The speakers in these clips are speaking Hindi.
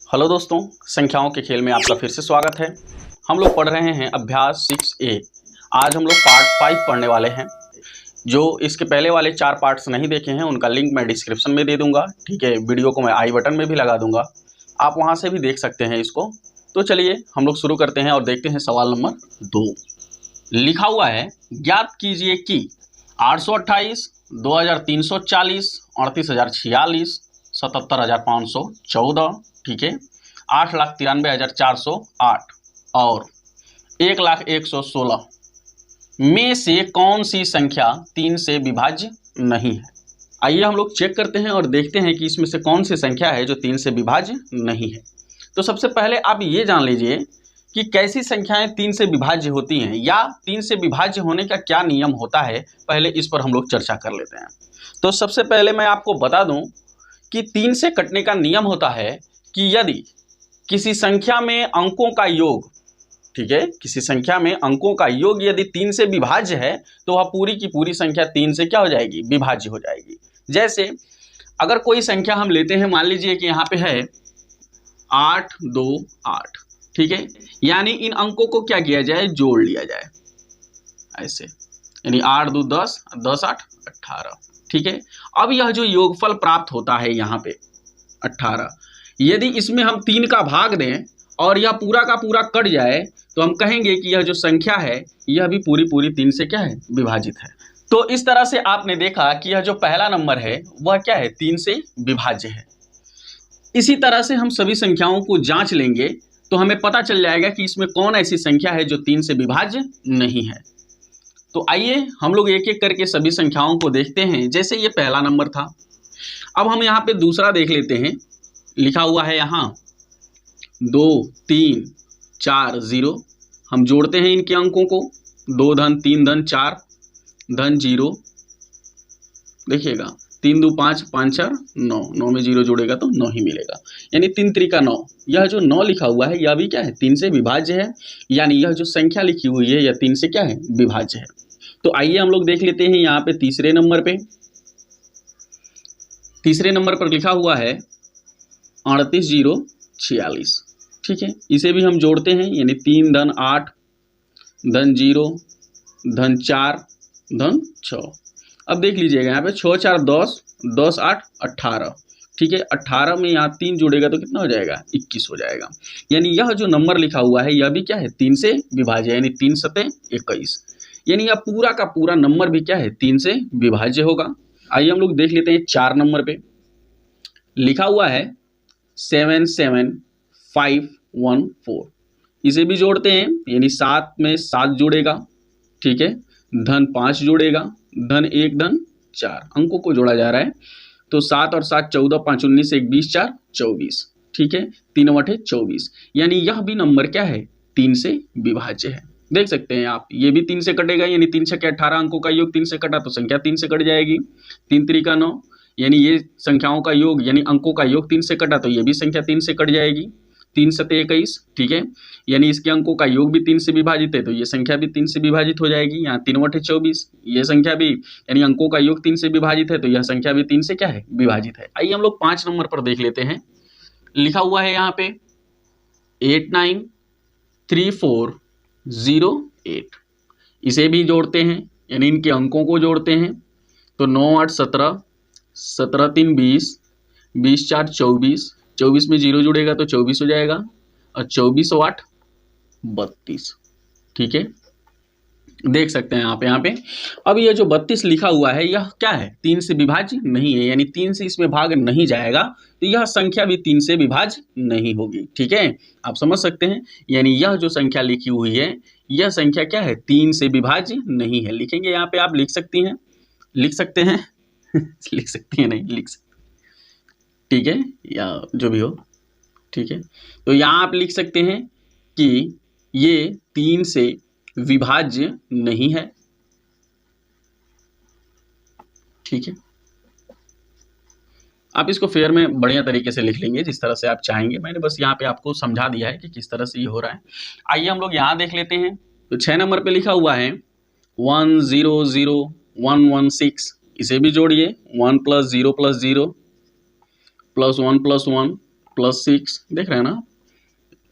हेलो दोस्तों, संख्याओं के खेल में आपका फिर से स्वागत है। हम लोग पढ़ रहे हैं अभ्यास 6A। आज हम लोग पार्ट 5 पढ़ने वाले हैं। जो इसके पहले वाले 4 पार्ट्स नहीं देखे हैं उनका लिंक मैं डिस्क्रिप्शन में दे दूंगा, ठीक है। वीडियो को मैं आई बटन में भी लगा दूंगा, आप वहां से भी देख सकते हैं इसको। तो चलिए हम लोग शुरू करते हैं और देखते हैं सवाल नंबर 2। लिखा हुआ है, ज्ञात कीजिए कि 828, 2340, 38046, 77514, ठीक है, 8,93,408 और 1,01,16 में से कौन सी संख्या 3 से विभाज्य नहीं है। आइए हम लोग चेक करते हैं और देखते हैं कि इसमें से कौन सी संख्या है जो 3 से विभाज्य नहीं है। तो सबसे पहले आप ये जान लीजिए कि कैसी संख्याएं 3 से विभाज्य होती हैं या 3 से विभाज्य होने का क्या नियम होता है। पहले इस पर हम लोग चर्चा कर लेते हैं। तो सबसे पहले मैं आपको बता दूं कि 3 से कटने का नियम होता है कि यदि किसी संख्या में अंकों का योग, ठीक है, किसी संख्या में अंकों का योग यदि 3 से विभाज्य है तो वह पूरी की पूरी संख्या 3 से क्या हो जाएगी, विभाज्य हो जाएगी। जैसे अगर कोई संख्या हम लेते हैं, मान लीजिए कि यहाँ पे है 8, 2, 8, ठीक है, यानी इन अंकों को क्या किया जाए, जोड़ लिया जाए ऐसे, यानी 8, 2, 10, 10, 8, 18, ठीक है। अब यह जो योगफल प्राप्त होता है यहाँ पे 18, यदि इसमें हम 3 का भाग दें और यह पूरा का पूरा कट जाए तो हम कहेंगे कि यह जो संख्या है यह भी पूरी पूरी 3 से क्या है, विभाजित है। तो इस तरह से आपने देखा कि यह जो पहला नंबर है वह क्या है, 3 से विभाज्य है। इसी तरह से हम सभी संख्याओं को जांच लेंगे तो हमें पता चल जाएगा कि इसमें कौन ऐसी संख्या है जो 3 से विभाज्य नहीं है। तो आइए हम लोग एक एक करके सभी संख्याओं को देखते हैं। जैसे ये पहला नंबर था, अब हम यहाँ पे दूसरा देख लेते हैं। लिखा हुआ है यहाँ 2, 3, 4, 0। हम जोड़ते हैं इनके अंकों को, 2 धन 3 धन 4 धन 0, देखिएगा 3 2 5 5 4 9, 9 में 0 जोड़ेगा तो 9 ही मिलेगा, यानी 3 त्रिका 9। यह जो 9 लिखा हुआ है यह भी क्या है, 3 से विभाज्य है, यानी यह जो संख्या लिखी हुई है यह 3 से क्या है, विभाज्य है। तो आइए हम लोग देख लेते हैं यहाँ पे तीसरे नंबर पे। तीसरे नंबर पर लिखा हुआ है 38,046, ठीक है, इसे भी हम जोड़ते हैं, यानी 3 धन 8 धन 0 धन 4 धन 6। अब देख लीजिएगा यहाँ पे 6 4 10, 10 8 18, ठीक है, 18 में यहाँ 3 जोड़ेगा तो कितना हो जाएगा, 21 हो जाएगा। यानी यह जो नंबर लिखा हुआ है यह भी क्या है, 3 से विभाज्य, यानी 3 सते 21, यानी यह पूरा का पूरा नंबर भी क्या है, 3 से विभाज्य होगा। आइए हम लोग देख लेते हैं 4 नंबर पे। लिखा हुआ है 77514, इसे भी जोड़ते हैं, यानी 7 में 7 जोड़ेगा, ठीक है, धन 5 जोड़ेगा, धन 1 धन 4, अंकों को जोड़ा जा रहा है। तो 7 और 7 14, 5 19, 1 20, 4 24, ठीक है, 3 8 24, यानी यह भी नंबर क्या है, 3 से विभाज्य है। देख सकते हैं आप, ये भी 3 से कटेगा, यानी 3 से 18 अंकों का योग 3 से कटा तो संख्या 3 से कट जाएगी। 3 त्रिका 9, यानी ये संख्याओं का योग यानी अंकों का योग 3 से कटा तो ये भी संख्या 3 से कट जाएगी। 3 सते 21, ठीक है, यानी इसके अंकों का योग भी 3 से विभाजित है तो ये संख्या भी 3 से विभाजित हो जाएगी। यहाँ 3 8 24, ये संख्या भी यानी अंकों का योग 3 से विभाजित है तो यह संख्या भी 3 से क्या है, विभाजित है। आइए हम लोग 5 नंबर पर देख लेते हैं। लिखा हुआ है यहाँ पे 893408, इसे भी जोड़ते हैं, यानी इनके अंकों को जोड़ते हैं। तो 9 8 17, 17 3 20, 20 4 24, 24 में 0 जुड़ेगा तो 24 हो जाएगा, और 24 और 8 32, ठीक है, देख सकते हैं आप यहाँ पे। अब यह जो 32 लिखा हुआ है यह क्या है, 3 से विभाज्य नहीं है, यानी 3 से इसमें भाग नहीं जाएगा तो यह संख्या भी 3 से विभाज्य नहीं होगी, ठीक है, आप समझ सकते हैं। यानी यह जो संख्या लिखी हुई है यह संख्या क्या है, 3 से विभाज्य नहीं है। लिखेंगे यहाँ पे, आप लिख सकती हैं, लिख सकते हैं लिख सकती हैं, नहीं लिख सकते, ठीक है, या जो भी हो, ठीक है। तो यहाँ आप लिख सकते हैं कि ये 3 से विभाज्य नहीं है, ठीक है। आप इसको फेयर में बढ़िया तरीके से लिख लेंगे जिस तरह से आप चाहेंगे, मैंने बस यहाँ पे आपको समझा दिया है कि किस तरह से ये हो रहा है। आइए हम लोग यहाँ देख लेते हैं। तो 6 नंबर पे लिखा हुआ है 1000116, इसे भी जोड़िए, 1 + 0 + 0 +1 + 1 +6, देख रहे हैं ना,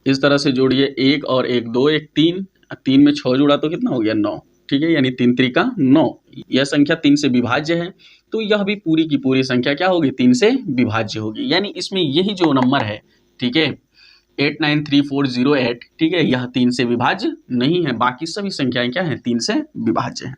इस तरह से जोड़िए, 1 और 1 2, 1 3, 3 में 6 जुड़ा तो कितना हो गया 9, ठीक है, यानी 3 3 का 9। यह संख्या 3 से विभाज्य है, तो यह भी पूरी की पूरी संख्या क्या होगी, 3 से विभाज्य होगी। यानी इसमें यही जो नंबर है, ठीक है, 893408, ठीक है, यह 3 से विभाज्य नहीं है, बाकी सभी संख्याएं क्या हैं, 3 से विभाज्य हैं।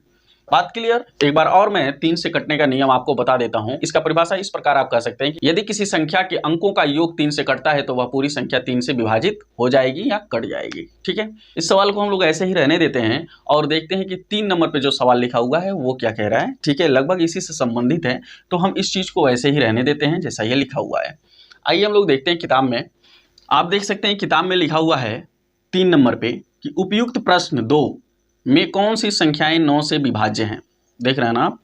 बात क्लियर। एक बार और मैं 3 से कटने का नियम आपको बता देता हूं। इसका परिभाषा इस प्रकार आप कह सकते हैं कि यदि किसी संख्या के अंकों का योग 3 से कटता है तो वह पूरी संख्या 3 से विभाजित हो जाएगी या कट जाएगी। ठीक है, इस सवाल को हम लोग ऐसे ही रहने देते हैं और देखते हैं कि 3 नंबर पे जो सवाल लिखा हुआ है वो क्या कह रहा है। ठीक है, लगभग इसी से संबंधित है, तो हम इस चीज को ऐसे ही रहने देते हैं जैसा ये लिखा हुआ है। आइए हम लोग देखते हैं किताब में। आप देख सकते हैं किताब में लिखा हुआ है 3 नंबर पे कि उपयुक्त प्रश्न 2 में कौन सी संख्याएं 9 से विभाज्य हैं। देख रहे हैं ना आप,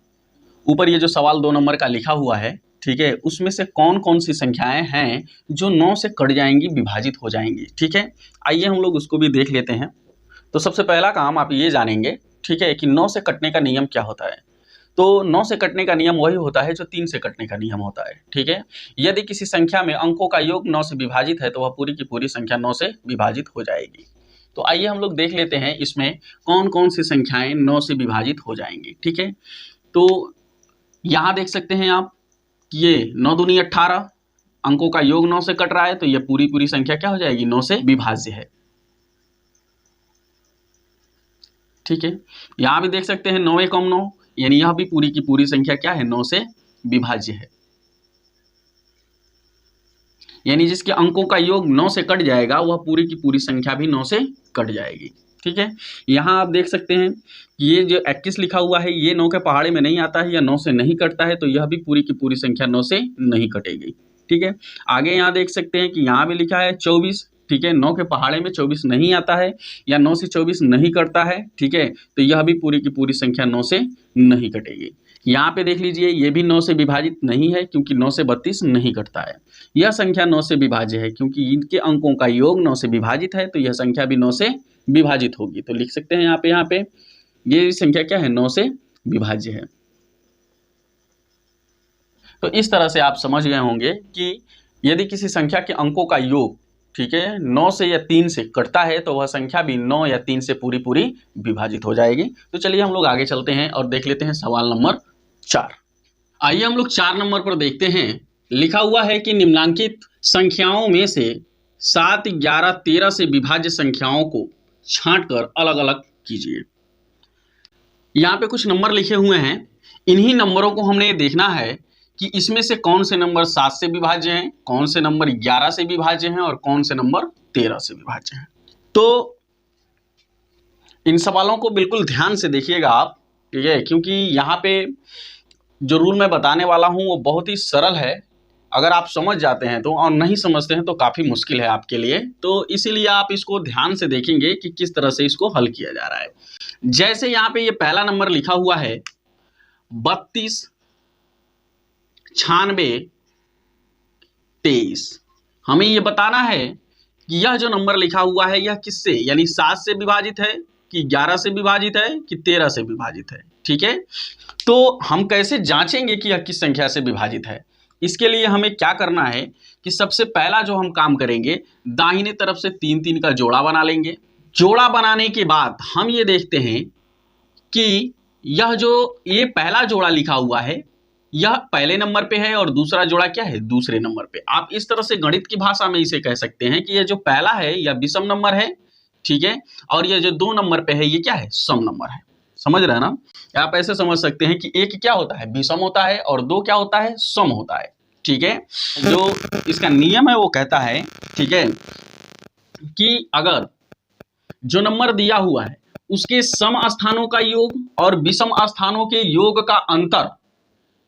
ऊपर ये जो सवाल 2 नंबर का लिखा हुआ है, ठीक है, उसमें से कौन कौन सी संख्याएं हैं जो 9 से कट जाएंगी, विभाजित हो जाएंगी। ठीक है, आइए हम लोग उसको भी देख लेते हैं। तो सबसे पहला काम आप ये जानेंगे, ठीक है, कि 9 से कटने का नियम क्या होता है। तो 9 से कटने का नियम वही होता है जो 3 से कटने का नियम होता है। ठीक है, यदि किसी संख्या में अंकों का योग 9 से विभाजित है तो वह पूरी की पूरी संख्या 9 से विभाजित हो जाएगी। तो आइए हम लोग देख लेते हैं इसमें कौन कौन सी संख्याएं 9 से विभाजित हो जाएंगी। ठीक है, तो यहाँ देख सकते हैं आप कि ये 9 दूनी 18, अंकों का योग 9 से कट रहा है तो यह पूरी पूरी संख्या क्या हो जाएगी, 9 से विभाज्य है। ठीक है, यहाँ भी देख सकते हैं 9 एकम 9, यानी यह भी पूरी की पूरी संख्या क्या है, 9 से विभाज्य है। यानी जिसके अंकों का योग 9 से कट जाएगा वह पूरी की पूरी संख्या भी 9 से कट जाएगी। ठीक है, यहाँ आप देख सकते हैं ये जो 21 लिखा हुआ है ये 9 के पहाड़े में नहीं आता है या 9 से नहीं कटता है, तो यह भी पूरी की पूरी संख्या 9 से नहीं कटेगी। ठीक है, आगे यहाँ देख सकते हैं कि यहाँ भी लिखा है 24, ठीक है, 9 के पहाड़े में 24 नहीं आता है या 9 से 24 नहीं कटता है। ठीक है, तो यह भी पूरी की पूरी संख्या 9 से नहीं कटेगी। यहाँ पे देख लीजिए ये भी 9 से विभाजित नहीं है क्योंकि 9 से 32 नहीं कटता है। यह संख्या 9 से विभाज्य है क्योंकि इनके अंकों का योग 9 से विभाजित है, तो यह संख्या भी 9 से विभाजित होगी। तो लिख सकते हैं यहाँ पे ये संख्या क्या है, 9 से विभाज्य है। तो इस तरह से आप समझ गए होंगे कि यदि किसी संख्या के अंकों का योग, ठीक है, 9 से या 3 से कटता है तो वह संख्या भी 9 या 3 से पूरी पूरी विभाजित हो जाएगी। तो चलिए हम लोग आगे चलते हैं और देख लेते हैं सवाल नंबर 4। आइए हम लोग 4 नंबर पर देखते हैं। लिखा हुआ है कि निम्नलिखित संख्याओं में से 7, 11, 13 से विभाज्य संख्याओं को छांटकर अलग अलग कीजिए। यहाँ पे कुछ नंबर लिखे हुए हैं, इन्हीं नंबरों को हमने देखना है कि इसमें से कौन से नंबर 7 से विभाज्य हैं, कौन से नंबर 11 से विभाज्य हैं और कौन से नंबर 13 से विभाज्य हैं। तो इन सवालों को बिल्कुल ध्यान से देखिएगा आप, ठीक है, क्योंकि यहाँ पे जो रूल मैं बताने वाला हूँ वो बहुत ही सरल है। अगर आप समझ जाते हैं तो, और नहीं समझते हैं तो काफ़ी मुश्किल है आपके लिए। तो इसीलिए आप इसको ध्यान से देखेंगे कि किस तरह से इसको हल किया जा रहा है। जैसे यहाँ पे ये पहला नंबर लिखा हुआ है 32, 96, 23। हमें ये बताना है कि यह जो नंबर लिखा हुआ है यह किससे, यानी 7 से विभाजित है कि 11 से विभाजित है कि 13 से विभाजित है। ठीक है, तो हम कैसे जांचेंगे कि यह किस संख्या से विभाजित है। इसके लिए हमें क्या करना है कि सबसे पहला जो हम काम करेंगे, दाहिने तरफ से 3 3 का जोड़ा बना लेंगे। जोड़ा बनाने के बाद हम ये देखते हैं कि यह जो ये पहला जोड़ा लिखा हुआ है यह पहले नंबर पे है और दूसरा जोड़ा क्या है, दूसरे नंबर पे। आप इस तरह से गणित की भाषा में इसे कह सकते हैं कि यह जो पहला है यह विषम नंबर है, ठीक है, और यह जो 2 नंबर पे है ये क्या है, सम नंबर है। समझ रहे हैं ना, आप ऐसे समझ सकते हैं कि एक क्या होता है, विषम होता है, और 2 क्या होता है, सम होता है। ठीक है, जो इसका नियम है वो कहता है, ठीक है, कि अगर जो नंबर दिया हुआ है उसके सम स्थानों का योग और विषम स्थानों के योग का अंतर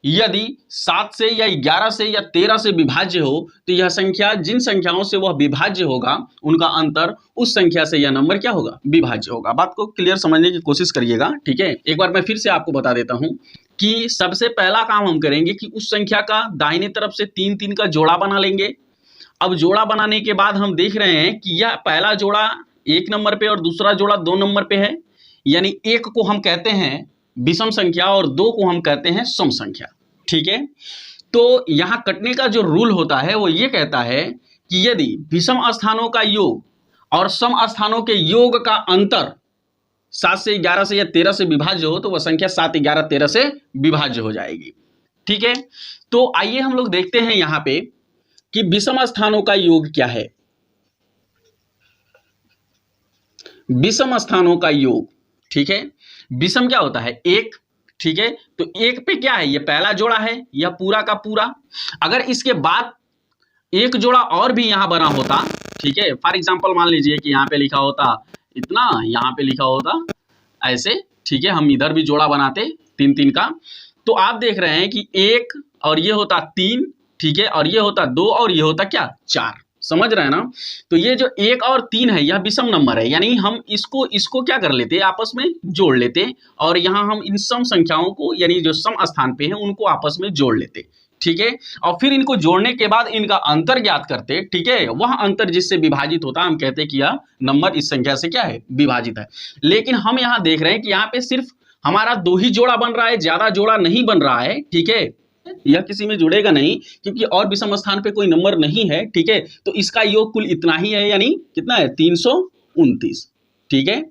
यदि 7 से या 11 से या 13 से विभाज्य हो तो यह संख्या, जिन संख्याओं से वह विभाज्य होगा उनका अंतर उस संख्या से यह नंबर क्या होगा, विभाज्य होगा। बात को क्लियर समझने की कोशिश करिएगा। ठीक है, एक बार मैं फिर से आपको बता देता हूं कि सबसे पहला काम हम करेंगे कि उस संख्या का दाहिने तरफ से 3 3 का जोड़ा बना लेंगे। अब जोड़ा बनाने के बाद हम देख रहे हैं कि यह पहला जोड़ा 1 नंबर पे और दूसरा जोड़ा 2 नंबर पे है, यानी 1 को हम कहते हैं विषम संख्या और 2 को हम कहते हैं सम संख्या। ठीक है, तो यहाँ कटने का जो रूल होता है वो ये कहता है कि यदि विषम स्थानों का योग और सम स्थानों के योग का अंतर 7 से 11 से या 13 से विभाज्य हो तो वह संख्या 7, 11, 13 से विभाज्य हो जाएगी। ठीक है, तो आइए हम लोग देखते हैं यहां पे कि विषम स्थानों का योग क्या है। विषम स्थानों का योग, ठीक है, विषम क्या होता है? एक। ठीक है, तो एक पे क्या है? ये पहला जोड़ा है, यह पूरा का पूरा। अगर इसके बाद एक जोड़ा और भी यहां बना होता, ठीक है, फॉर एग्जांपल मान लीजिए कि यहां पे लिखा होता इतना, यहां पे लिखा होता ऐसे, ठीक है, हम इधर भी जोड़ा बनाते 3 3 का, तो आप देख रहे हैं कि 1 और ये होता 3, ठीक है, और ये होता 2 और ये होता क्या? 4। समझ रहे हैं ना? तो ये जो 1 और 3 है यह विषम नंबर है, यानी हम इसको क्या कर लेते, आपस में जोड़ लेते, और यहां हम इन सम संख्याओं को यानी जो सम स्थान पे हैं उनको आपस में जोड़ लेते। ठीक है, और फिर इनको जोड़ने के बाद इनका अंतर ज्ञात करते। ठीक है, वह अंतर जिससे विभाजित होता हम कहते हैं कि यह नंबर इस संख्या से क्या है? विभाजित है। लेकिन हम यहां देख रहे हैं कि यहाँ पे सिर्फ हमारा 2 ही जोड़ा बन रहा है, ज्यादा जोड़ा नहीं बन रहा है। ठीक है, यह किसी में जुड़ेगा नहीं क्योंकि और विषम स्थान पे कोई नंबर नहीं है। ठीक है, तो इसका योग कुल इतना ही है, यानी कितना है? 329। ठीक है,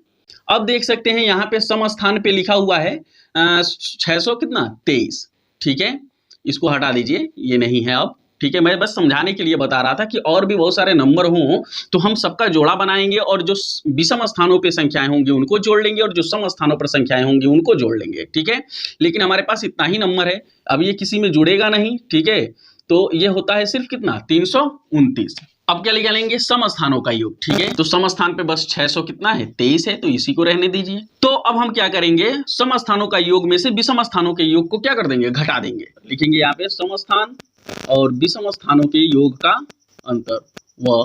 अब देख सकते हैं यहाँ पे सम स्थान पे लिखा हुआ है 600 कितना? 23। ठीक है, इसको हटा दीजिए, ये नहीं है अब। ठीक है, मैं बस समझाने के लिए बता रहा था कि और भी बहुत सारे नंबर हों तो हम सबका जोड़ा बनाएंगे और जो विषम स्थानों पे संख्याएं होंगी उनको जोड़ लेंगे और जो सम स्थानों पर संख्याएं होंगी उनको जोड़ लेंगे। ठीक है, लेकिन हमारे पास इतना ही नंबर है, अब ये किसी में जुड़ेगा नहीं। ठीक है, तो ये होता है सिर्फ कितना? 329। अब क्या निकालेंगे? सम स्थानों का योग। ठीक है, तो सम स्थान पे बस 600 कितना है? 23 है, तो इसी को रहने दीजिए। तो अब हम क्या करेंगे? सम स्थानों का योग में से विषम स्थानों के योग को क्या कर देंगे? घटा देंगे। लिखेंगे यहाँ पे सम स्थान और विषम स्थानों के योग का अंतर व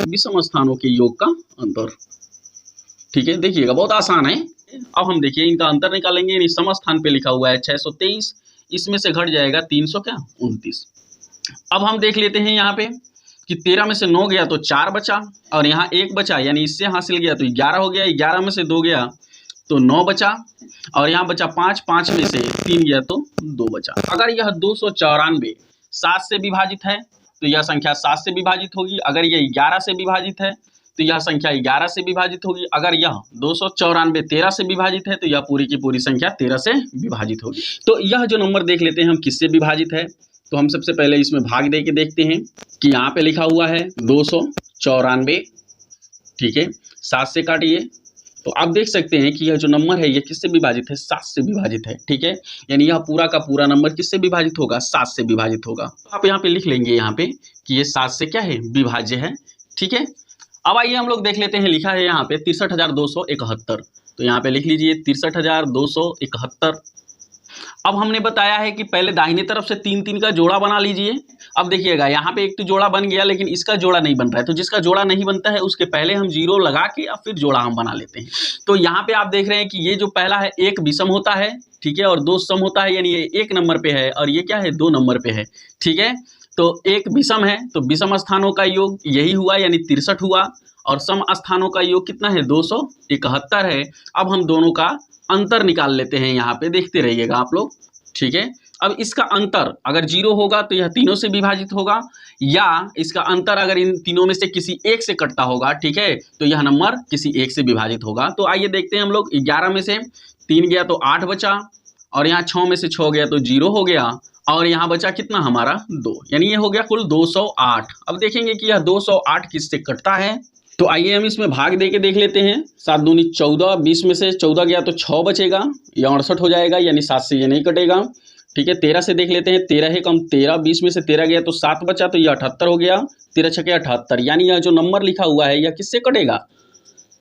विषम स्थानों के योग का अंतर। ठीक है, देखिएगा बहुत आसान है। अब हम देखिए इनका अंतर निकालेंगे, यानी सम स्थान पे लिखा हुआ है 623, इसमें से घट जाएगा 329। अब हम देख लेते हैं यहाँ पे कि 13 में से 9 गया तो 4 बचा, और यहाँ 1 बचा, यानी इससे हासिल गया तो 11 हो गया। 11 में से 2 गया तो 9 बचा, और यहाँ बचा 5, 5 में से 3 गया तो 2 बचा। अगर यह 294 7 से विभाजित है तो यह संख्या 7 से विभाजित होगी। अगर यह 11 से विभाजित है तो यह संख्या 11 से विभाजित होगी। अगर यह 294 13 से विभाजित है तो यह पूरी की पूरी संख्या 13 से विभाजित होगी। तो यह जो नंबर देख लेते हैं हम किससे विभाजित है, तो हम सबसे पहले इसमें भाग दे के देखते हैं कि यहाँ पे लिखा हुआ है 294। ठीक है, 7 से काटिए तो आप देख सकते हैं कि यह जो नंबर है यह किससे विभाजित है? 7 से विभाजित है। ठीक है, यानी यह पूरा का पूरा नंबर किससे विभाजित होगा? 7 से विभाजित होगा। तो आप यहाँ पे लिख लेंगे यहाँ पे कि ये 7 से क्या है? विभाज्य है। ठीक है, अब आइए हम लोग देख लेते हैं, लिखा है यहाँ पे 63,271, तो यहाँ पे लिख लीजिए 63,271। अब हमने बताया है कि पहले दाहिने तरफ से 3 3 का जोड़ा बना लीजिए। अब देखिएगा यहाँ पे एक तो जोड़ा बन गया, लेकिन इसका जोड़ा नहीं बन रहा है, तो जिसका जोड़ा नहीं बनता है उसके पहले हम 0 लगा के अब फिर जोड़ा हम बना लेते हैं। तो यहाँ पे आप देख रहे हैं कि ये जो पहला है 1 विषम होता है, ठीक है, और 2 सम होता है, यानी ये 1 नंबर पे है और ये क्या है? 2 नंबर पे है। ठीक है, तो 1 विषम है तो विषम स्थानों का योग यही हुआ, यानी 63 हुआ, और सम स्थानों का योग कितना है? 271 है। अब हम दोनों का अंतर निकाल लेते हैं, यहाँ पे देखते रहिएगा आप लोग। ठीक है, अब इसका अंतर अगर 0 होगा तो यह तीनों से विभाजित होगा, या इसका अंतर अगर इन तीनों में से किसी एक से कटता होगा, ठीक है, तो यह नंबर किसी एक से विभाजित होगा। तो आइए देखते हैं हम लोग। 11 में से 3 गया तो 8 बचा, और यहाँ 6 में से 6 गया तो 0 हो गया, और यहाँ बचा कितना हमारा? 2, यानी ये हो गया कुल 208। अब देखेंगे कि यह 208 किससे कटता है, तो आइए हम इसमें भाग दे के देख लेते हैं। 7 दूनी 14, 20 में से 14 गया तो 6 बचेगा, यह 68 हो जाएगा, यानी 7 से ये नहीं कटेगा। ठीक है, 13 से देख लेते हैं, 13 है कम 13, 20 में से 13 गया तो 7 बचा, तो यह 78 हो गया। 13 छके 78, यानी यह जो नंबर लिखा हुआ है यह किससे कटेगा?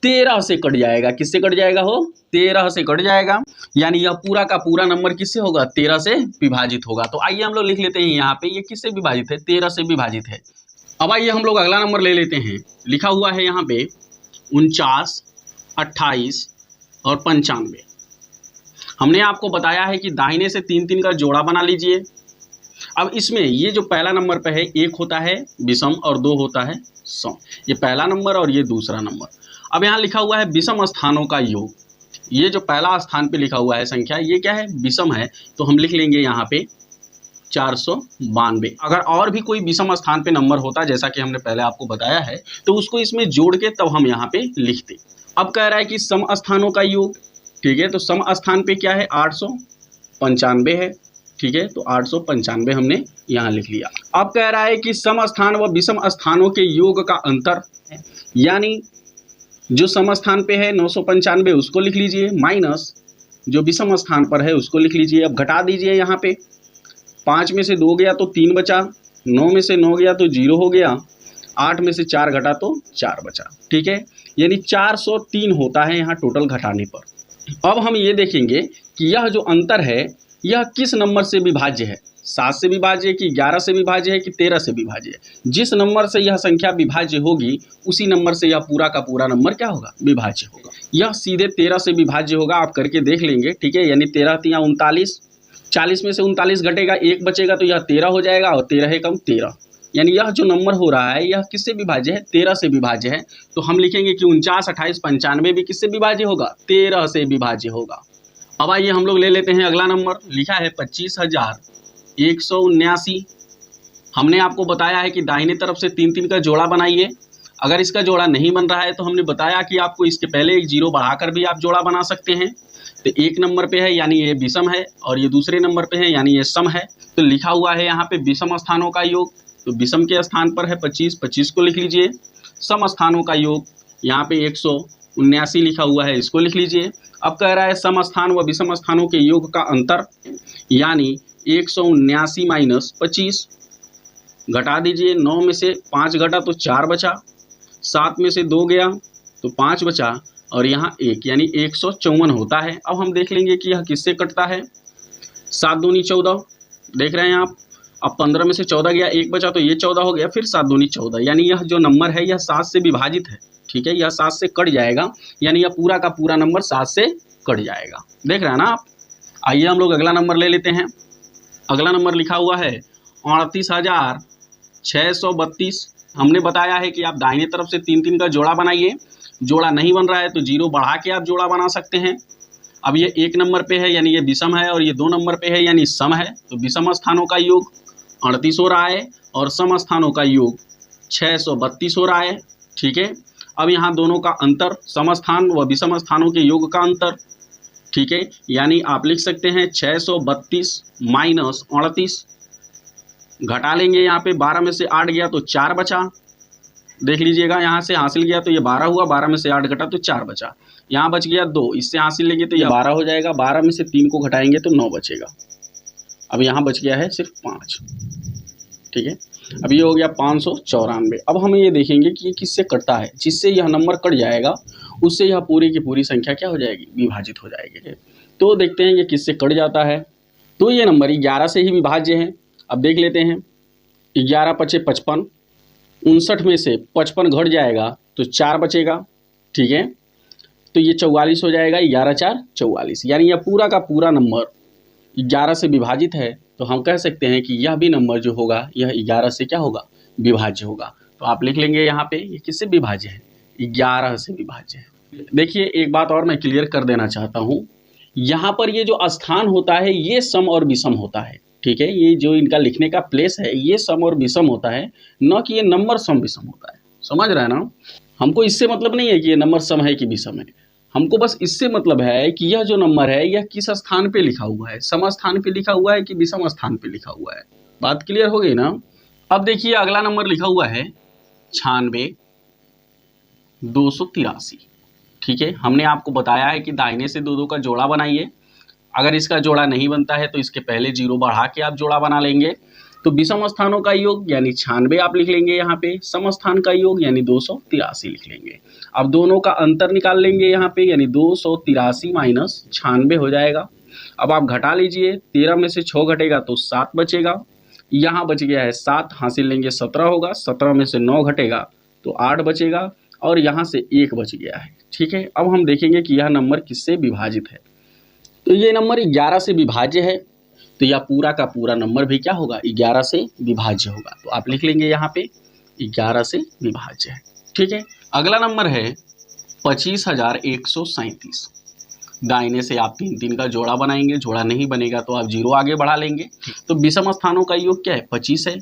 13 से कट जाएगा। किससे कट जाएगा हो? 13 से कट जाएगा, यानी यह पूरा का पूरा नंबर किससे होगा? 13 से विभाजित होगा। तो आइए हम लोग लिख लेते हैं यहाँ पे ये किससे विभाजित है? 13 से विभाजित है। अब आइए हम लोग अगला नंबर ले लेते हैं। लिखा हुआ है यहाँ पे 49, 28 और 95। हमने आपको बताया है कि दाहिने से 3 3 का जोड़ा बना लीजिए। अब इसमें ये जो पहला नंबर पे है 1 होता है विषम और 2 होता है सम, ये पहला नंबर और ये दूसरा नंबर। अब यहाँ लिखा हुआ है विषम स्थानों का योग। ये जो पहला स्थान पे लिखा हुआ है संख्या, ये क्या है? विषम है, तो हम लिख लेंगे यहाँ पे 492। अगर और भी कोई विषम स्थान पे नंबर होता जैसा कि हमने पहले आपको बताया है तो उसको इसमें जोड़ के तब हम यहाँ पे लिखते। अब कह रहा है कि सम स्थानों का योग, ठीक है, तो सम स्थान पे क्या है 895 है, ठीक है, तो 895 हमने यहाँ लिख लिया। अब कह रहा है कि सम स्थान व विषम स्थानों के योग का अंतर, यानी जो सम स्थान पे है 995 उसको लिख लीजिए, माइनस जो विषम स्थान पर है उसको लिख लीजिए। अब घटा दीजिए, यहाँ पे 5 में से 2 गया तो 3 बचा, 9 में से 9 गया तो 0 हो गया, 8 में से 4 घटा तो 4 बचा, ठीक है, यानी 403 होता है यहाँ टोटल घटाने पर। अब हम ये देखेंगे कि यह जो अंतर है यह किस नंबर से विभाज्य है, 7 से विभाज्य है कि 11 से विभाज्य है कि 13 से विभाज्य है। जिस नंबर से यह संख्या विभाज्य होगी उसी नंबर से यह पूरा का पूरा नंबर क्या होगा, विभाज्य होगा। यह सीधे 13 से विभाज्य होगा, आप करके देख लेंगे, ठीक है, यानी 13 तिया 39, 40 में से 39 घटेगा, 1 बचेगा तो यह 13 हो जाएगा और 13 है कम 13, यानी यह जो नंबर हो रहा है यह किससे विभाज्य है, 13 से विभाज्य है। तो हम लिखेंगे कि 49, 28, 95 भी किससे विभाज्य होगा, 13 से विभाज्य होगा। अब आइए हम लोग ले लेते हैं अगला नंबर, लिखा है 25,179। हमने आपको बताया है कि दाहिने तरफ से 3 का जोड़ा बनाइए। अगर इसका जोड़ा नहीं बन रहा है तो हमने बताया कि आपको इसके पहले एक जीरो बढ़ाकर भी आप जोड़ा बना सकते हैं। तो 1 नंबर पे है यानी ये विषम है और ये दूसरे नंबर पे है यानी ये सम है। तो लिखा हुआ है यहाँ पे विषम स्थानों का योग, तो विषम के स्थान पर है 25, 25 को लिख लीजिए। सम स्थानों का योग यहाँ पे 179 लिखा हुआ है, इसको लिख लीजिए। अब कह रहा है सम स्थान व विषम स्थानों के योग का अंतर, यानी 179 माइनस 25, घटा दीजिए, 9 में से 5 घटा तो 4 बचा, 7 में से 2 गया तो 5 बचा और यहाँ 1 यानी 154 होता है। अब हम देख लेंगे कि यह किससे कटता है, 7 दूनी 14, देख रहे हैं आप। अब 15 में से 14 गया, 1 बचा तो ये 14 हो गया, फिर 7 दूनी 14, यानी यह जो नंबर है यह 7 से विभाजित है, ठीक है, यह 7 से कट जाएगा, यानी यह पूरा का पूरा नंबर 7 से कट जाएगा, देख रहे हैं ना आप। आइए हम लोग अगला नंबर ले लेते हैं। अगला नंबर लिखा हुआ है 38,632। हमने बताया है कि आप दाहिने तरफ से 3 का जोड़ा बनाइए। जोड़ा नहीं बन रहा है तो 0 बढ़ा के आप जोड़ा बना सकते हैं। अब ये 1 नंबर पे है यानी ये विषम है और ये 2 नंबर पे है यानी सम है, तो विषम स्थानों का योग 38 हो रहा है और सम स्थानों का योग 632 हो रहा है, ठीक है। अब यहाँ दोनों का अंतर, सम स्थान व विषम स्थानों के योग का अंतर, ठीक है, यानी आप लिख सकते हैं 632 माइनस 38, घटा लेंगे, यहाँ पे 12 में से 8 गया तो 4 बचा, देख लीजिएगा, यहाँ से हासिल गया तो ये 12 हुआ, 12 में से 8 घटा तो 4 बचा, यहाँ बच गया 2, इससे हासिल लेंगे तो ये 12 हो जाएगा, 12 में से 3 को घटाएंगे तो 9 बचेगा। अब यहाँ बच गया है सिर्फ 5, ठीक है। अब ये हो गया 594। अब हम ये देखेंगे कि ये किससे कटता है, जिससे यह नंबर कट जाएगा उससे यह पूरी की पूरी संख्या क्या हो जाएगी, विभाजित हो जाएगी। तो देखते हैं ये किससे कट जाता है। तो ये नंबर 11 से ही विभाज्य है। अब देख लेते हैं, 11 पचे 55, 59 में से 55 घट जाएगा तो 4 बचेगा, ठीक है, तो ये 44 हो जाएगा, 11 4 44, यानी यह पूरा का पूरा नंबर 11 से विभाजित है। तो हम कह सकते हैं कि यह भी नंबर जो होगा यह 11 से क्या होगा, विभाज्य होगा। तो आप लिख लेंगे यहाँ पे ये किससे विभाज्य है, 11 से विभाज्य है। देखिए एक बात और मैं क्लियर कर देना चाहता हूँ, यहाँ पर ये जो स्थान होता है ये सम और विषम होता है, ठीक है, ये जो इनका लिखने का प्लेस है ये सम और विषम होता है, न कि ये नंबर सम विषम होता है, समझ रहे हैं ना। हमको इससे मतलब नहीं है कि ये नंबर सम है कि विषम है, हमको बस इससे मतलब है कि यह जो नंबर है यह किस स्थान पे लिखा हुआ है, सम स्थान पे लिखा हुआ है कि विषम स्थान पे लिखा हुआ है। बात क्लियर हो गई ना। अब देखिए अगला नंबर लिखा हुआ है 96,283, ठीक है। हमने आपको बताया है कि दाहिने से 2 का जोड़ा बनाइए। अगर इसका जोड़ा नहीं बनता है तो इसके पहले 0 बढ़ा के आप जोड़ा बना लेंगे। तो विषम स्थानों का योग यानी 96 आप लिख लेंगे, यहाँ पे सम स्थान का योग यानी 283 लिख लेंगे। अब दोनों का अंतर निकाल लेंगे यहाँ पे, यानी 283 माइनस 96 हो जाएगा। अब आप घटा लीजिए, 13 में से 6 घटेगा तो 7 बचेगा, यहाँ बच गया है 7, हासिल लेंगे 17 होगा, 17 में से 9 घटेगा तो 8 बचेगा और यहाँ से 1 बच गया है, ठीक है। अब हम देखेंगे कि यह नंबर किससे विभाजित है। तो ये नंबर 11 से विभाज्य है, तो यह पूरा का पूरा नंबर भी क्या होगा, 11 से विभाज्य होगा। तो आप लिख लेंगे यहाँ पे 11 से विभाज्य है, ठीक है। अगला नंबर है 25,137। दाहिने से आप 3 3 का जोड़ा बनाएंगे, जोड़ा नहीं बनेगा तो आप 0 आगे बढ़ा लेंगे। तो विषम स्थानों का योग क्या है, 25 है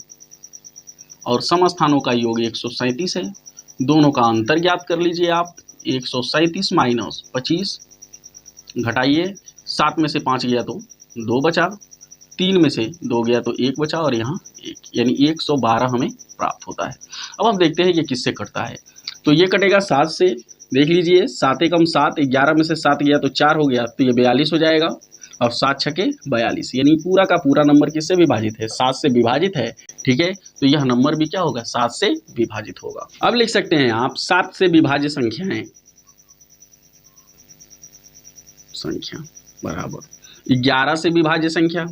और सम स्थानों का योग 137 है। दोनों का अंतर ज्ञात कर लीजिए आप, 137 माइनस 25 घटाइए, 7 में से 5 गया तो 2 बचा, 3 में से 2 गया तो 1 बचा और यहाँ 1, यानी 112 हमें प्राप्त होता है। अब हम देखते हैं ये किससे कटता है। तो ये कटेगा 7 से, देख लीजिए 7 एकम 7, 11 में से 7 गया तो 4 हो गया, तो ये 42 हो जाएगा और 7 छके 42, यानी पूरा का पूरा नंबर किससे विभाजित है, 7 से विभाजित है। ठीक है, तो यह नंबर भी क्या होगा, 7 से विभाजित होगा। अब लिख सकते हैं आप 7 से विभाज्य संख्याएं, संख्या बराबर 11 से विभाज्य संख्या,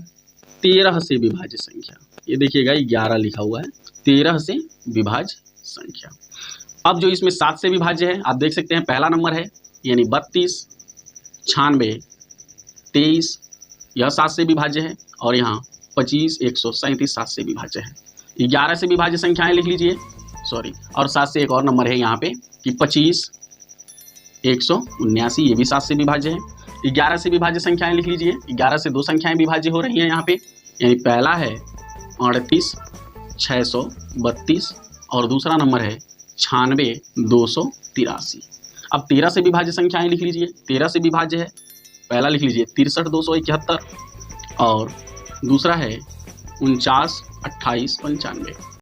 13 से विभाज्य संख्या। ये देखिएगा 11 लिखा हुआ है, 13 से विभाज्य संख्या। अब जो इसमें 7 से विभाज्य है, आप देख सकते हैं पहला नंबर है यानी 32, 96, 23, यह 7 से विभाज्य है और यहाँ 25, 137 7 से विभाज्य है। 11 से विभाज्य संख्याएं लिख लीजिए, सॉरी, और 7 से एक और नंबर है यहाँ पे कि 25, 179, ये भी 7 से विभाज्य है। 11 से विभाज्य संख्याएं लिख लीजिए, 11 से 2 संख्याएं विभाज्य हो रही हैं यहाँ पे, यानी पहला है 38, 632 और दूसरा नंबर है 96, 283। अब 13 से विभाज्य संख्याएं लिख लीजिए, 13 से विभाज्य है, पहला लिख लीजिए 63, 271 और दूसरा है 49, 28, 95।